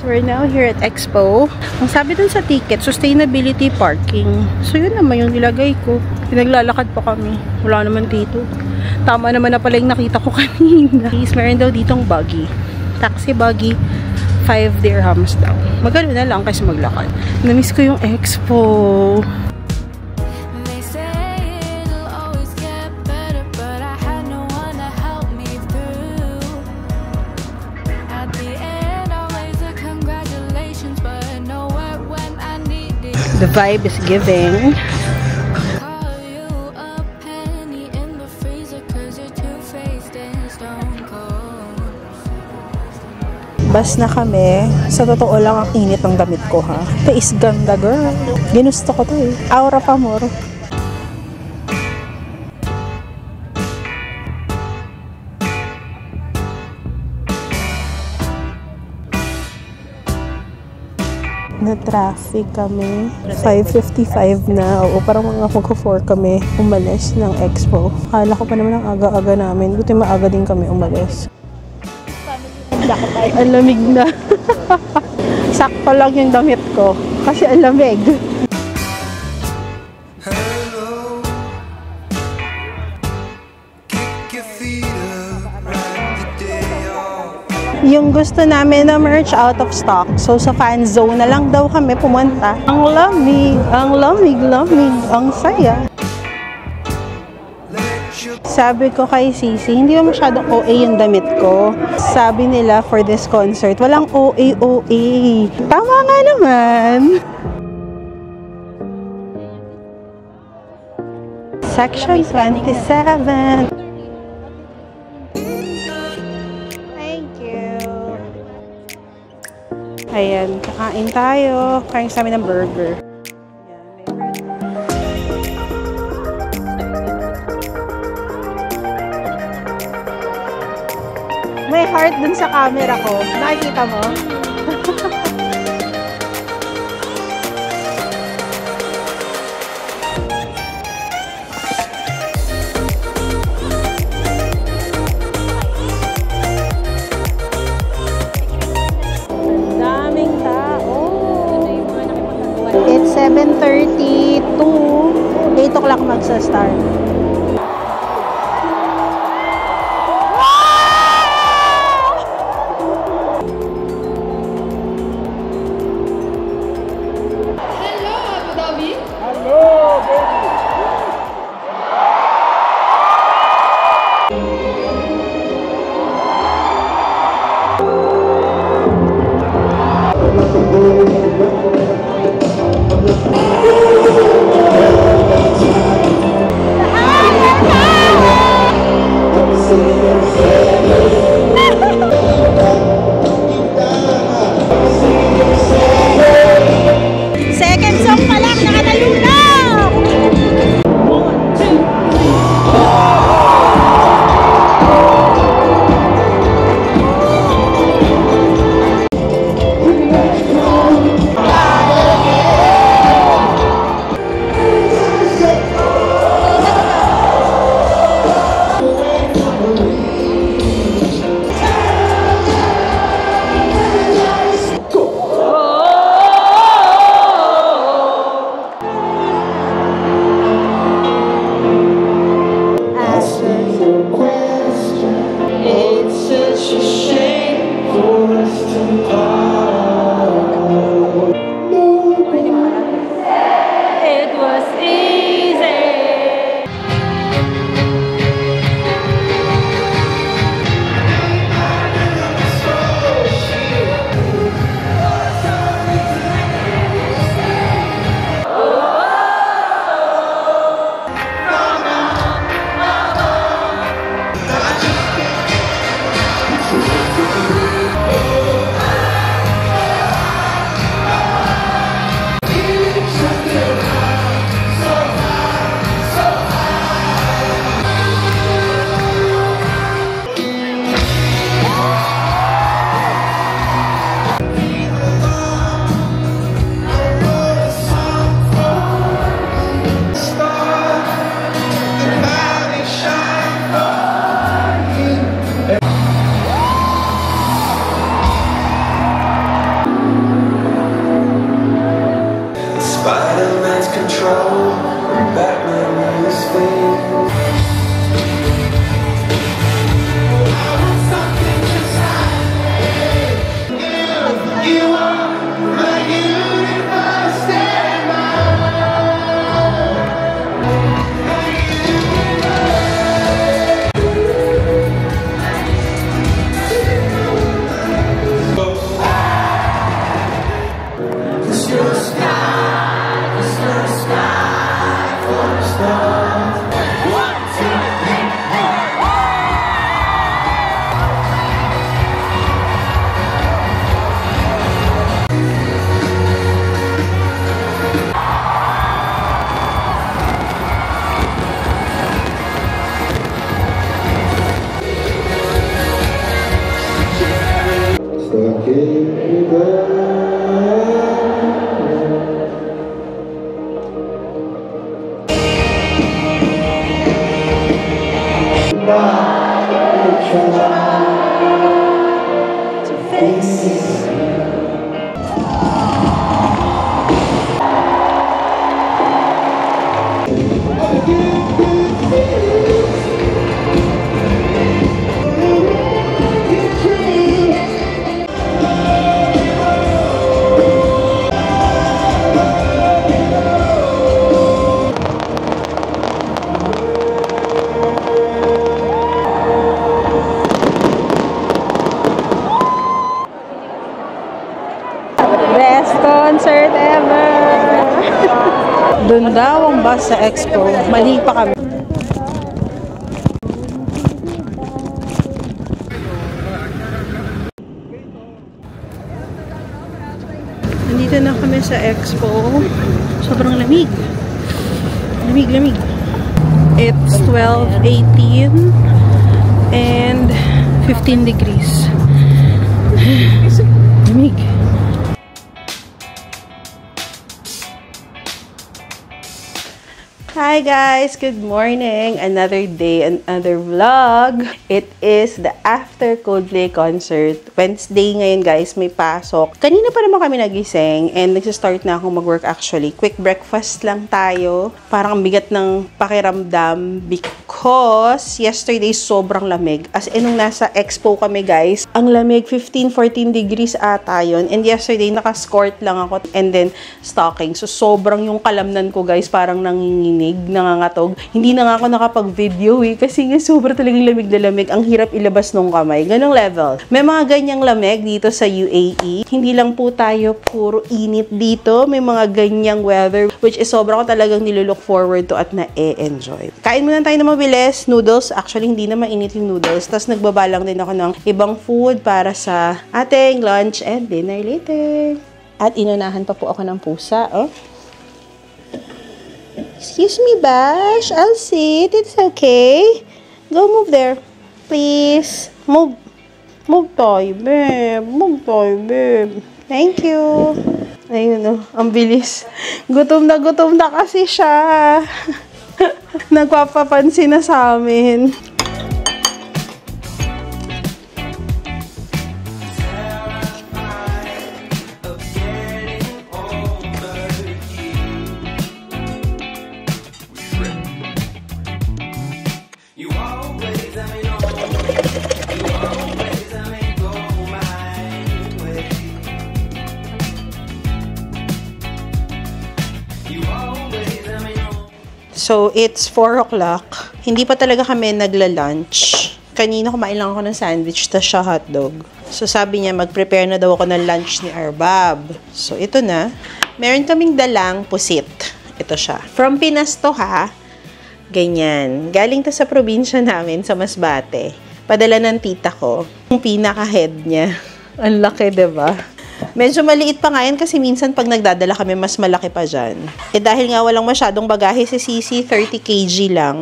We're now here at Expo. Ang sabi dun sa ticket, sustainability parking. So yun naman yung nilagay ko. Pinaglalakad pa kami. Wala naman dito. Tama naman na pala yung nakita ko kanina. Meron daw ditong buggy. Taxi buggy. 5 dirhams daw. Magano na lang kasi maglakad. Namiss ko yung Expo. The vibe is giving. Bas na kami. Sa totoo lang ang init ng damit ko ha. Face ganda girl. Ginusto ko to eh. Aura pa more. Na-traffic kami. 5:55 na. Oo, parang mga mag-4 kami umalis ng Expo. Akala ko pa naman ang aga-aga namin. Buti maaga din kami umalis. Ang lamig na. Sakto lang yung damit ko. Kasi ang lamig. Yung gusto namin na merch out of stock. So sa fan zone na lang daw kami pumunta. Ang lamig, ang saya. Sabi ko kay Sisi, hindi ba masyadong OA yung damit ko? Sabi nila for this concert, walang OA. Tama nga naman. Section 27. Ayan, kakain tayo. Kain sa amin ng burger. May heart dun sa camera ko. Nakikita mo? It's 7:30 to 8 o'clock magsa-start. Hello, Abu Dhabi. Hello, baby. Second song pa lang, nakatalo na! Best concert ever! Doon daw ang bus sa Expo. Mali pa kami. Nandito na kami sa Expo. Sobrang lamig. Lamig. It's 12:18 and 15 degrees. Lamig. Hi guys! Good morning! Another day, another vlog. It is the after Coldplay concert. Wednesday ngayon guys, may pasok. Kanina pa naman kami nagising and nagsistart na akong mag-work actually. Quick breakfast lang tayo. Parang bigat ng pakiramdam because yesterday sobrang lamig. As in, nung nasa Expo kami guys, ang lamig, 15-14 degrees ata yun. And yesterday, naka-skirt lang ako and then stocking. So sobrang yung kalamnan ko guys, parang nanginginig, nangangatog. Hindi na nga ako nakapag-video kasi nga sobrang talagang lamig na lamig. Ang hirap ilabas nung kamay. Ganong level. May mga ganyang lamig dito sa UAE. Hindi lang po tayo puro init dito. May mga ganyang weather which is sobrang ko talagang nilulook forward to at na-enjoy. Kain muna tayo ng mabilis. Noodles. Actually, hindi na mainit yung noodles. Tapos nagbabalang din ako ng ibang food para sa ating lunch and dinner later. At inunahan pa po ako ng pusa. Oh. Excuse me, Bash. I'll sit. It's okay. Go move there. Please. Move. Move tayo, babe. Move tayo, babe. Thank you. Ayun, oh. Ang bilis. Gutom na kasi siya. Nagpapapansin na sa amin. So, it's 4 o'clock. Hindi pa talaga kami nagla-lunch. Kanina kumain lang ako ng sandwich, tas siya hotdog. So, sabi niya, mag-prepare na daw ako ng lunch ni Arbab. So, ito na. Meron kaming dalang pusit. Ito siya. From Pinas to ha. Ganyan. Galing to sa probinsya namin, sa Masbate. Padala ng tita ko. Yung pinaka-head niya. Ang laki, diba? Medyo maliit pa nga yan kasi minsan pag nagdadala kami, mas malaki pa dyan. Eh dahil nga walang masyadong bagahe si Sisi, 30 kg lang.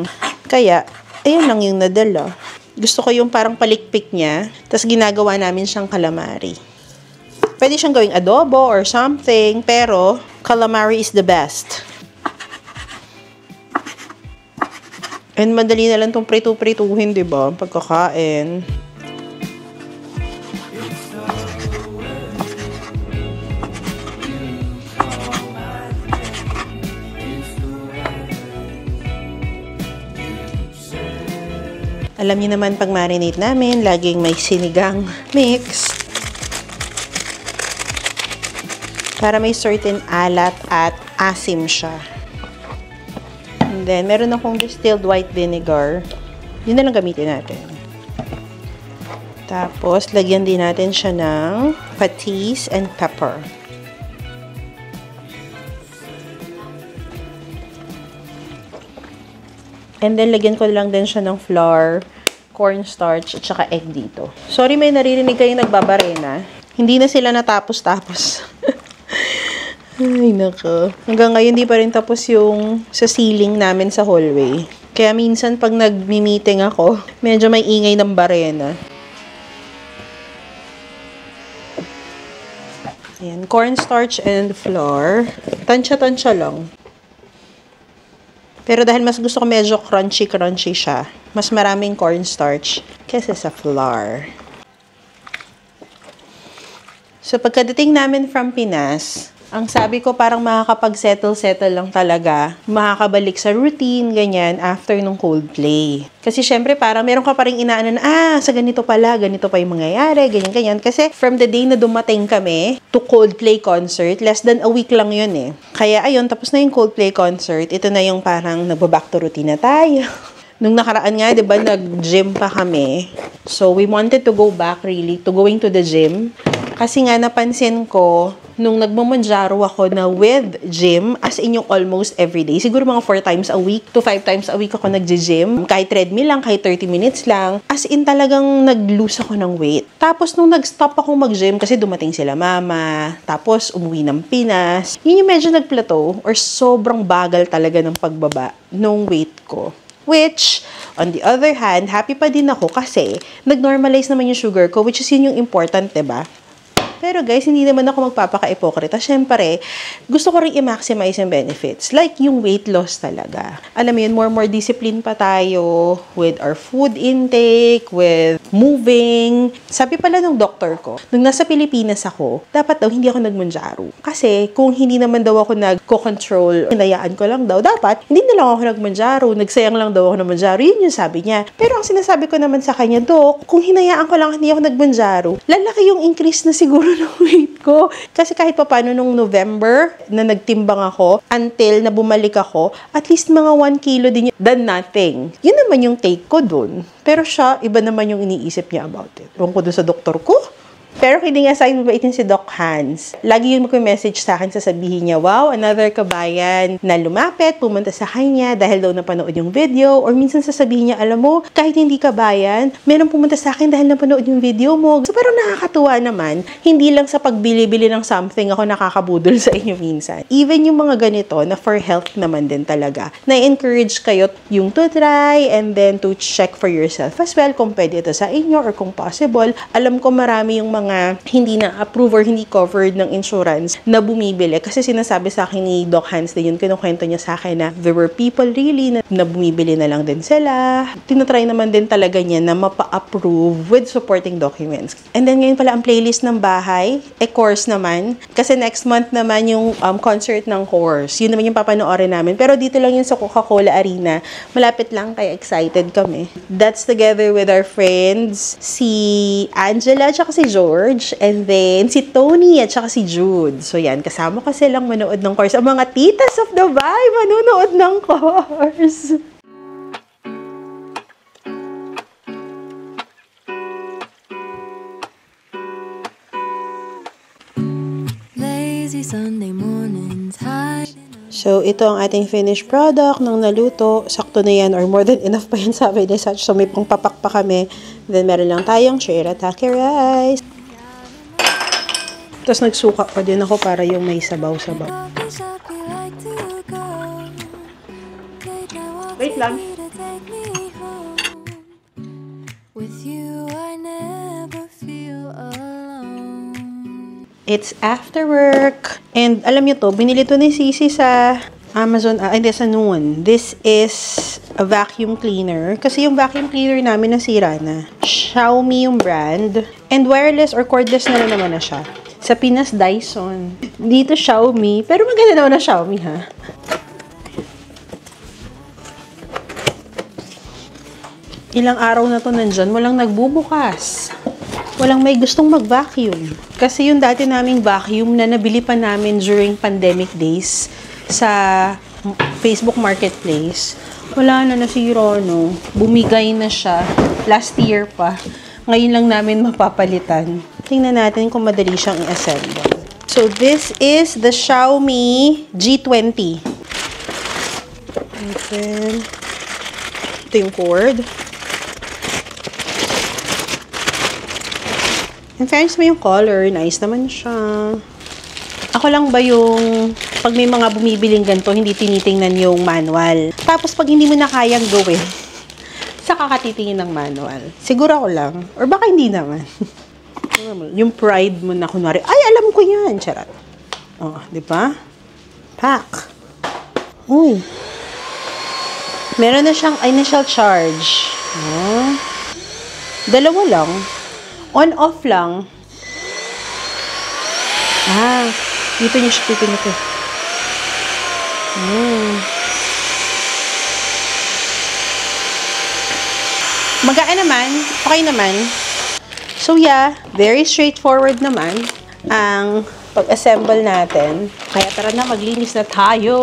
Kaya, ayun lang yung nadala. Gusto ko yung parang palikpik niya. Tapos ginagawa namin siyang calamari. Pwede siyang gawing adobo or something. Pero, calamari is the best. And madali na lang itong prito-prituhin, diba? Pagkakain. Alam niyo naman, pag marinate namin, laging may sinigang mix. Para may certain alat at asim siya. And then, meron akong distilled white vinegar. Yun na lang gamitin natin. Tapos, lagyan din natin siya ng patis and pepper. And then, lagyan ko lang din siya ng flour, cornstarch, at saka egg dito. Sorry, may naririnig kayong nagbabarena. Hindi na sila natapos-tapos. Ay, nako. Hanggang ngayon, di pa rin tapos yung sa ceiling namin sa hallway. Kaya minsan, pag nag-meeting ako, medyo may ingay ng barena. Ayan, cornstarch and flour. Tansya-tansya lang. Pero dahil mas gusto ko medyo crunchy-crunchy siya, mas maraming cornstarch kaysa sa flour. So, pagkadating namin from Pinas, ang sabi ko parang makakapag-settle lang talaga, makakabalik sa routine, ganyan, after nung Coldplay. Kasi syempre parang meron ka pa rin inaano na, sa ganito pala, ganito pa yung mangyayari, ganyan. Kasi from the day na dumating kami to Coldplay concert, less than a week lang yun eh. Kaya ayun, tapos na yung Coldplay concert, ito na yung parang nagbaback to routine na tayo. Nung nakaraan nga, di ba, nag-gym pa kami. So, we wanted to go back really, to going to the gym. Kasi nga, napansin ko, nung nagmamanjaro ako na with gym, as in yung almost everyday, siguro mga 4 times a week to 5 times a week ako nag-gym. Kahit treadmill lang, kahit 30 minutes lang. As in talagang nag-lose ako ng weight. Tapos nung nag-stop ako mag-gym kasi dumating sila mama, tapos umuwi ng Pinas, yun yung medyo nag-plateau or sobrang bagal talaga ng pagbaba nung weight ko. Which, on the other hand, happy pa din ako kasi nag-normalize naman yung sugar ko, which is yun yung important, diba? Pero guys, hindi naman ako magpapaka-ipokrita. Siyempre, gusto ko rin i-maximize yung benefits. Like yung weight loss talaga. Alam mo yun, more discipline pa tayo with our food intake, with moving. Sabi pala ng doktor ko, nung nasa Pilipinas ako, dapat daw hindi ako nagmanjaro. Kasi kung hindi naman daw ako nagko-control, hinayaan ko lang daw, dapat hindi na lang ako nagmanjaro, nagsayang lang daw ako ng manjaro. Yun yung sabi niya. Pero ang sinasabi ko naman sa kanya, Dok, kung hinayaan ko lang hindi ako nagmanjaro, lalaki yung increase na siguro ng weight ko. Kasi kahit pa paano nung November na nagtimbang ako until na bumalik ako, at least mga 1 kilo din than nothing. Yun naman yung take ko dun. Pero siya, iba naman yung iniisip niya about it. Ewan ko dun sa doktor ko. Pero hindi nga sa akin mabaitin si Doc Hans. Lagi yung mag-message sa akin, sasabihin niya, wow, another kabayan na lumapit, pumunta sa kanya dahil daw napanood yung video. Or minsan sasabihin niya, alam mo, kahit hindi kabayan, meron pumunta sa akin dahil napanood yung video mo. So parang nakakatuwa naman, hindi lang sa pagbili-bili ng something ako nakakabudol sa inyo minsan. Even yung mga ganito na for health naman din talaga, na-encourage kayo yung to try and then to check for yourself as well kung pwede ito sa inyo or kung possible. Alam ko marami yung mga hindi na approve or hindi covered ng insurance na bumibili. Kasi sinasabi sa akin ni Doc Hans din yun, kinukwento niya sa akin na there were people really na bumibili na lang din sila. Tinatry naman din talaga niya na mapa-approve with supporting documents. And then ngayon pala ang playlist ng bahay, course naman. Kasi next month naman yung concert ng course. Yun naman yung papanoorin namin. Pero dito lang yun sa Coca-Cola Arena. Malapit lang, kaya excited kami. That's together with our friends, si Angela at si George, and then si Tony at saka si Jude. So yan, kasama ko silang manood ng course. Ang mga titas of Dubai, manonood ng course. Lazy Sunday mornings, So, ito ang ating finished product ng naluto. Sakto na yan or more than enough pa yan sabi ni Sach. So, may pangpapak pa kami. Then, meron lang tayong shirataki rice. Tapos, nagsuka pa din ako para yung may sabaw-sabaw. Wait lang. It's after work. And alam nyo to, binili to ni Sisi sa Amazon, hindi sa Noon. This is a vacuum cleaner. Kasi yung vacuum cleaner namin nasira na. Xiaomi yung brand. And wireless or cordless na naman na siya. Sa Pinas, Dyson. Dito, Xiaomi. Pero maganda naman na Xiaomi, ha? Ilang araw na to nandyan, walang nagbubukas. Walang may gustong mag-vacuum. Kasi yung dati naming vacuum na nabili pa namin during pandemic days sa Facebook Marketplace, wala na, nasira, no? Bumigay na siya. Last year pa. Ngayon lang namin mapapalitan. Tingnan natin kung madali siyang i-assemble. So, this is the Xiaomi G20. And then, ito yung cord. In fairness mo yung color, nice naman siya. Ako lang ba yung, pag may mga bumibiling ganito, hindi tinitingnan yung manual. Tapos pag hindi mo na kayang gawin, saka ka titingin ng manual. Siguro ako lang. Or baka hindi naman. Yung pride mo na kunwari, ay, alam ko yan. Charot. Oh, di ba? Pack. Uy. Meron na siyang initial charge. Oh. Dalawa lang. On-off lang. Ah, dito niya siya pipinito. Magaan naman. Okay naman. So yeah, very straightforward naman ang pag-assemble natin. Kaya tara na, maglinis na tayo.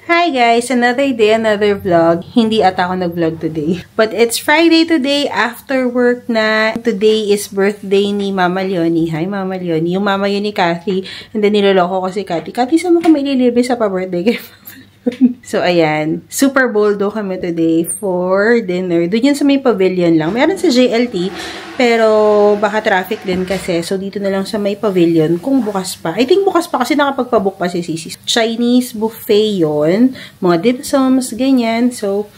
Hi guys! Another day, another vlog. Hindi ata ako nag-vlog today. But it's Friday today, after work na. Today is birthday ni Mama Leonie. Hi Mama Leonie. Yung mama yun ni Kathy. And then niloloko ko si Kathy. Kathy, saan mo kami ililibre sa pa-birthday kay Mama Leonie? So ayan. Super bowl do kami today for dinner. Doon yun sa may pavilion lang. Meron sa JLT. Pero baka traffic din kasi. So dito na lang sa may pavilion kung bukas pa. I think bukas pa kasi nakapagpabook pa si Sisi. Chinese buffet yun. Mga dim sums, ganyan. So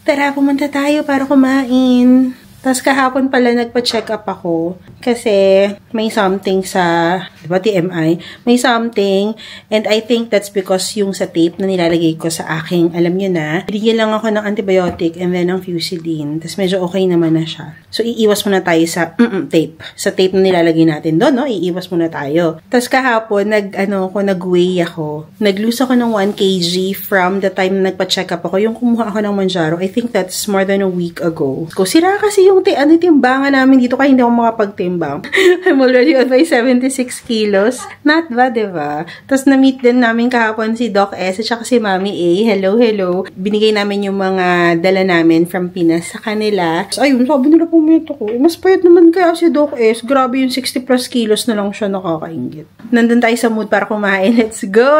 tara, pumunta tayo para kumain. Tapos kahapon pala nagpa-check up ako kasi may something sa, di ba, TMI? May something, and I think that's because yung sa tape na nilalagay ko sa aking, alam nyo na, binigyan lang ako ng antibiotic and then ng Fusidine. Tapos medyo okay naman na siya. So, iiwas muna tayo sa tape. Sa tape na nilalagay natin doon, no? Iiwas muna tayo. Tapos kahapon, nag-weigh ako. Nag-lose ako ng 1 kg from the time na nagpa-check up ako. Yung kumuha ako ng Mounjaro, I think that's more than a week ago. So, sira kasi yung timbangan namin dito kaya hindi ako makapagtimbang. I'm already on my 76 kilos. Not ba, diba? Tapos na-meet din namin kahapon si Doc S at saka si Mami A. Hello, hello. Binigay namin yung mga dala namin from Pinas sa kanila. So, ayun, sabi nila pumunta ko. Mas payat naman kaya si Doc S. Grabe yung 60 plus kilos na lang siya, nakakaingit. Nandun tayo sa mood para kumain. Let's go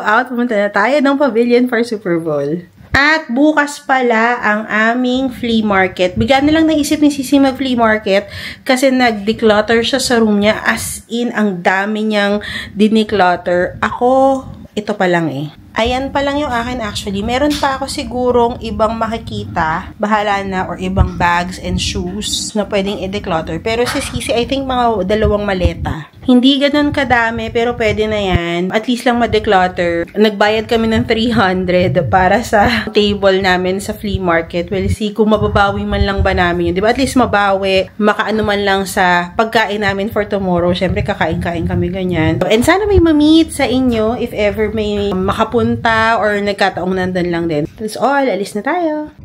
out. Pumunta na tayo ng pavilion for Super Bowl. At bukas pala ang aming flea market. Bigla na lang naisip ni Sisi mag-flea market kasi nag-declutter siya sa room niya. As in, ang dami niyang dineclutter. Ako, ito pa lang eh. Ayan pa lang yung akin actually. Meron pa ako sigurong ibang makikita. Bahala na, or ibang bags and shoes na pwedeng i-declutter. Pero si Sisi, I think mga 2 maleta. Hindi ganun kadami, pero pwede na yan. At least lang ma-declutter. Nagbayad kami ng 300 para sa table namin sa flea market. We'll see kung mababawi man lang ba namin yun. Diba? At least mabawi, makaano man lang sa pagkain namin for tomorrow. Siyempre, kakain-kain kami ganyan. And sana may ma-meet sa inyo if ever may makapunta or nagkataong nandun lang din. That's all. Alis na tayo.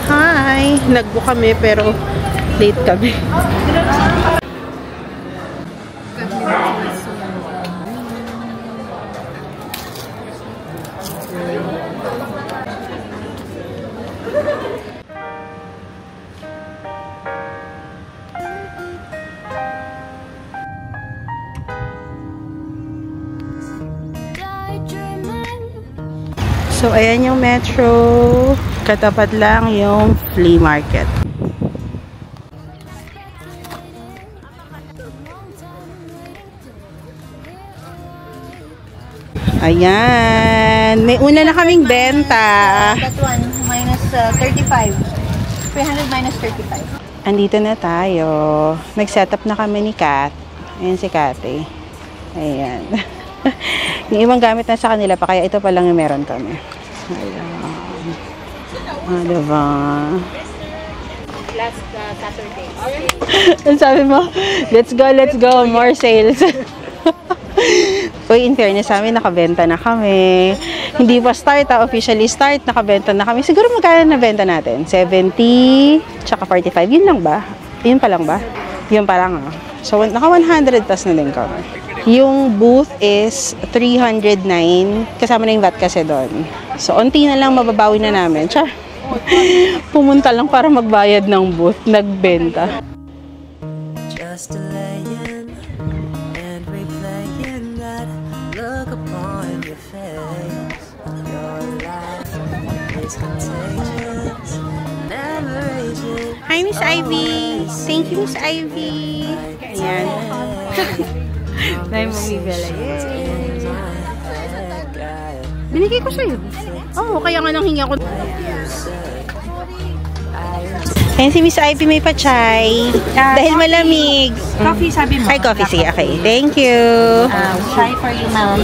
Hi! Nag-book kami pero late kami. So, ayan yung metro. Katapat lang yung flea market. Ayan. May una na kaming benta. That one, minus 35. 300 minus 35. Andito na tayo. Nag-setup na kami ni Kat. Ayan si Kate. Ayan. Yung ibang gamit na sa kanila pa, kaya ito pa lang yung meron kami. Ayan. Ah, diba? Last Saturday. Ang sabi mo, let's go, more sales. Uy, in fairness sa amin, nakabenta na kami. Hindi pa start, officially start, nakabenta na kami. Siguro magkano nabenta natin? 70, tsaka 45. Yun lang ba? Yun pa lang ba? Yun pa lang, oh. So, naka 100 plus na din kami. Yung booth is 309. Kasama na yung VAT kasi doon. So, unti na lang mababawi na namin. Char. Pumunta lang para magbayad ng booth. Nagbenta. Just delaying and replaying that look upon your face. Your life is contagious, never aging. Hi, Miss Ivy! Thank you, Miss Ivy! Ayan. Dahil mamibela. Yay! Binigay ko sa'yo. Oo, kaya nga nang hingi ako. Ayan si Miss Ivy may pachay. Dahil malamig. Coffee, sabi mo. Ay, coffee. Sige, okay. Thank you. Chai for you, ma'am.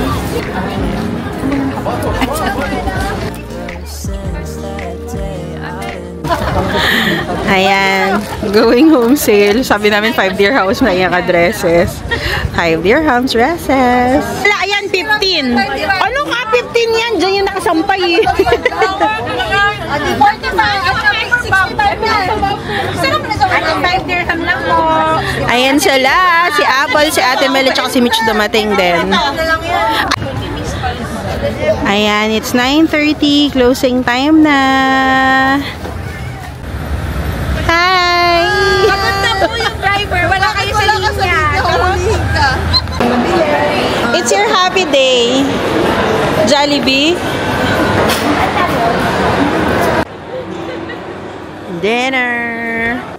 Ayan. Going home sale. Sabi namin 5 dirhams na yung addresses. 5 dirhams dresses. Wala, ayan, 15. Ano ka, 15 yan? Diyan yung nakasampay eh. Ayan sila. Si Apple, si Ate Mel, at si Mitch dumating din. Ayan, it's 9:30. Closing time na. Hi! Kapunta po yung driver. Wala kayo sa linya. It's your happy day. Jollibee. Dinner.